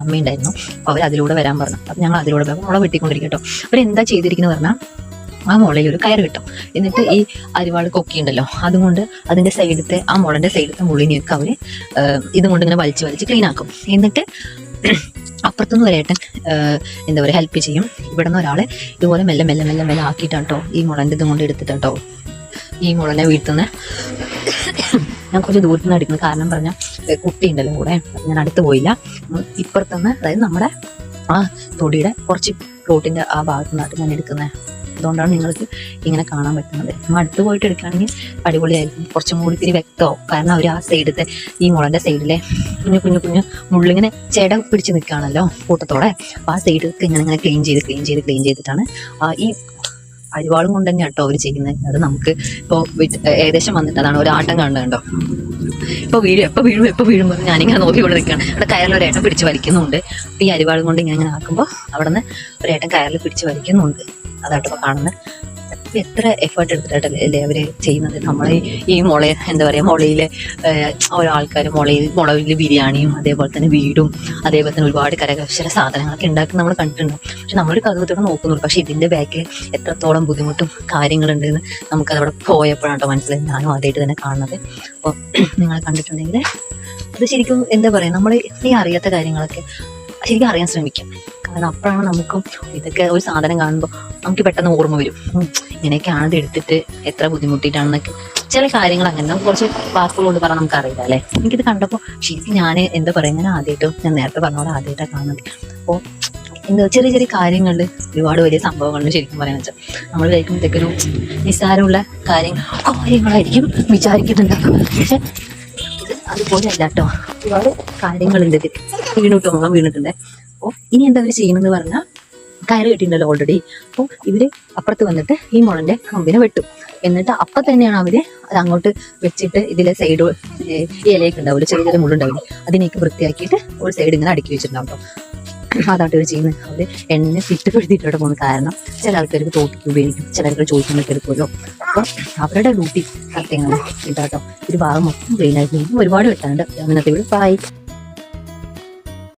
അമ്മയുണ്ടായിരുന്നു. അപ്പോൾ അവർ അതിലൂടെ വരാൻ പറഞ്ഞു. അപ്പം ഞങ്ങൾ അതിലൂടെ മുള വെട്ടിക്കൊണ്ടിരിക്കും കേട്ടോ. അവരെന്താ ചെയ്തിരിക്കുന്നത് പറഞ്ഞാൽ ആ മുളയിൽ ഒരു കയറ് കിട്ടും. എന്നിട്ട് ഈ അരിവാൾ കൊക്കിയുണ്ടല്ലോ അതുകൊണ്ട് അതിൻ്റെ സൈഡത്തെ ആ മുളൻ്റെ സൈഡത്തെ മുള്ളിനെയൊക്കെ അവർ ഇതും കൊണ്ട് ഇങ്ങനെ വലിച്ച് വലിച്ച് ക്ലീൻ ആക്കും. എന്നിട്ട് അപ്പുറത്തുനിന്ന് ഒരേട്ടൻ എന്താ പറയുക ഹെൽപ്പ് ചെയ്യും. ഇവിടെ നിന്ന് ഒരാളെ ഇതുപോലെ മെല്ലെ മെല്ലെ മെല്ലെ മെല്ലെ ആക്കിയിട്ടാട്ടോ ഈ മുളൻ്റെ ഇതും കൊണ്ട് എടുത്തിട്ടോ ഈ മുളനെ വീഴ്ത്തുന്നത്. ഞാൻ കുറച്ച് ദൂരത്ത് നിന്ന് എടുക്കുന്നത് കാരണം പറഞ്ഞാൽ കുട്ടി ഉണ്ടല്ലോ കൂടെ, ഞാൻ അടുത്ത് പോയില്ല. ഇപ്പുറത്തുനിന്ന് അതായത് നമ്മുടെ ആ തൊടിയുടെ കുറച്ച് പ്ലോട്ടിൻ്റെ ആ ഭാഗത്തു നിന്നായിട്ട് ഞാൻ എടുക്കുന്നത്. അതുകൊണ്ടാണ് നിങ്ങൾക്ക് ഇങ്ങനെ കാണാൻ പറ്റുന്നത്. നമ്മൾ അടുത്ത് പോയിട്ട് എടുക്കുകയാണെങ്കിൽ അടിപൊളിയായിരിക്കും, കുറച്ചും കൂടി ഇത്തിരി വ്യക്തമാവും. കാരണം അവർ ആ സൈഡത്തെ ഈ മുളൻ്റെ സൈഡിലെ കുഞ്ഞു കുഞ്ഞു കുഞ്ഞു മുള്ളിങ്ങനെ ചെട പിടിച്ച് നിൽക്കുകയാണല്ലോ കൂട്ടത്തോടെ. അപ്പോൾ ആ സൈഡൊക്കെ ഇങ്ങനെ ക്ലീൻ ചെയ്തിട്ടാണ് ഈ അരിവാളും കൊണ്ട് തന്നെ കേട്ടോ അവർ ചെയ്യുന്നത്. അത് നമുക്ക് ഇപ്പോൾ ഏകദേശം വന്നിട്ട് അതാണ് ഒരു ആട്ടം കാണുന്നുണ്ടോ. ഇപ്പോൾ വീഴും പറഞ്ഞ് ഞാനിങ്ങനെ നോക്കിക്കൊണ്ട് നിൽക്കുകയാണ്. അവിടെ കയറിലൊരേട്ടൻ പിടിച്ച് വലിക്കുന്നുണ്ട്. അപ്പോൾ ഈ അരിവാളും കൊണ്ട് ഇങ്ങനെ ആക്കുമ്പോൾ അവിടെ നിന്ന് ഒരേട്ടൻ കയറിൽ പിടിച്ച് വലിക്കുന്നുണ്ട്. അതായിട്ട് ഇപ്പോൾ കാണുന്നത്. എത്ര എഫേർട്ട് എടുത്തിട്ടല്ലേ അവർ ചെയ്യുന്നത്. നമ്മളെ ഈ എന്താ പറയുക മുളയിലെ ഓരോ ആൾക്കാർ മുളയിൽ ബിരിയാണിയും അതേപോലെ തന്നെ വീടും അതേപോലെ തന്നെ ഒരുപാട് കരകൗശല സാധനങ്ങളൊക്കെ ഉണ്ടാക്കി നമ്മൾ കണ്ടിട്ടുണ്ടാവും. പക്ഷെ നമ്മളൊരു കൗതുകത്തോടെ നോക്കുന്നുള്ളൂ. പക്ഷെ ഇതിൻ്റെ ബാക്കിൽ എത്രത്തോളം ബുദ്ധിമുട്ടും കാര്യങ്ങളുണ്ടെന്ന് നമുക്കതവിടെ പോയപ്പോഴാട്ടോ മനസ്സിലായി. ഞാനും ആദ്യമായിട്ട് തന്നെ കാണുന്നത്. അപ്പോൾ നിങ്ങൾ കണ്ടിട്ടുണ്ടെങ്കിൽ അത് ശരിക്കും എന്താ പറയുക, നമ്മൾ ഈ അറിയാത്ത കാര്യങ്ങളൊക്കെ ശരിക്കും അറിയാൻ ശ്രമിക്കാം. കാരണം അപ്പോഴാണ് നമുക്കും ഇതൊക്കെ ഒരു സാധനം കാണുമ്പോൾ നമുക്ക് പെട്ടെന്ന് ഓർമ്മ വരും, ഇങ്ങനെയൊക്കെയാണ് ഇത് എടുത്തിട്ട് എത്ര ബുദ്ധിമുട്ടിയിട്ടാണെന്നൊക്കെ. ചില കാര്യങ്ങൾ അങ്ങനെ നമുക്ക് കുറച്ച് വാക്കുകൾ കൊണ്ട് പറഞ്ഞാൽ നമുക്ക് അറിയില്ല അല്ലേ. എനിക്കിത് കണ്ടപ്പോൾ ശരിക്കും ഞാൻ എന്താ പറയുക, ഞാൻ നേരത്തെ പറഞ്ഞ പോലെ ആദ്യമായിട്ടാണ് കാണുന്നത്. അപ്പോൾ എന്താ ചെറിയ കാര്യങ്ങളിൽ ഒരുപാട് വലിയ സംഭവങ്ങളിൽ ശരിക്കും പറയാൻ വെച്ചാൽ നമ്മൾ കഴിക്കുമ്പോൾ ഇതൊക്കെ ഒരു നിസ്സാരമുള്ള കാര്യങ്ങളായിരിക്കും വിചാരിക്കുന്നുണ്ടാകും. പക്ഷെ ഇത് അതുപോലെ അല്ല കേട്ടോ, ഒരുപാട് കാര്യങ്ങളുണ്ട്. ഇത് വീണിട്ടുണ്ട്. അപ്പോൾ ഇനി എന്താ അവർ ചെയ്യുന്നതെന്ന് പറഞ്ഞാൽ കയറ് കെട്ടിയിട്ടുണ്ടല്ലോ ഓൾറെഡി. അപ്പോൾ ഇവര് അപ്പുറത്ത് വന്നിട്ട് ഈ മുളന്റെ കമ്പിനെ വെട്ടും. എന്നിട്ട് അപ്പം തന്നെയാണ് അവര് അത് അങ്ങോട്ട് വെച്ചിട്ട് ഇതിലെ സൈഡ് ഇലയൊക്കെ ഉണ്ടാവില്ല, ചെറിയ മുള്ളുണ്ടാവില്ല, അതിനേക്ക് വൃത്തിയാക്കിയിട്ട് ഒരു സൈഡ് ഇങ്ങനെ അടുക്കി വെച്ചിട്ടുണ്ടാവും കേട്ടോ. അതായിട്ട് അവർ ചെയ്യുന്നത്. അവർ എണ്ണ തിട്ടപ്പെടുത്തിയിട്ടോടെ പോകുന്നത്. കാരണം ചില ആൾക്കാർക്ക് തോട്ടിക്ക് ഉപയോഗിക്കും, ചിലർക്ക് ചോദിക്കാനൊക്കെ എടുക്കുമല്ലോ. അപ്പോൾ അവരുടെ ഡ്യൂട്ടി കറക്റ്റ് ഇതാട്ടോ. ഒരു ഭാഗം മൊത്തം ക്ലീൻ ആയിട്ട് ഒരുപാട് വെട്ടാണ്ട്. ഇന്നത്തെ വീട് ബൈ.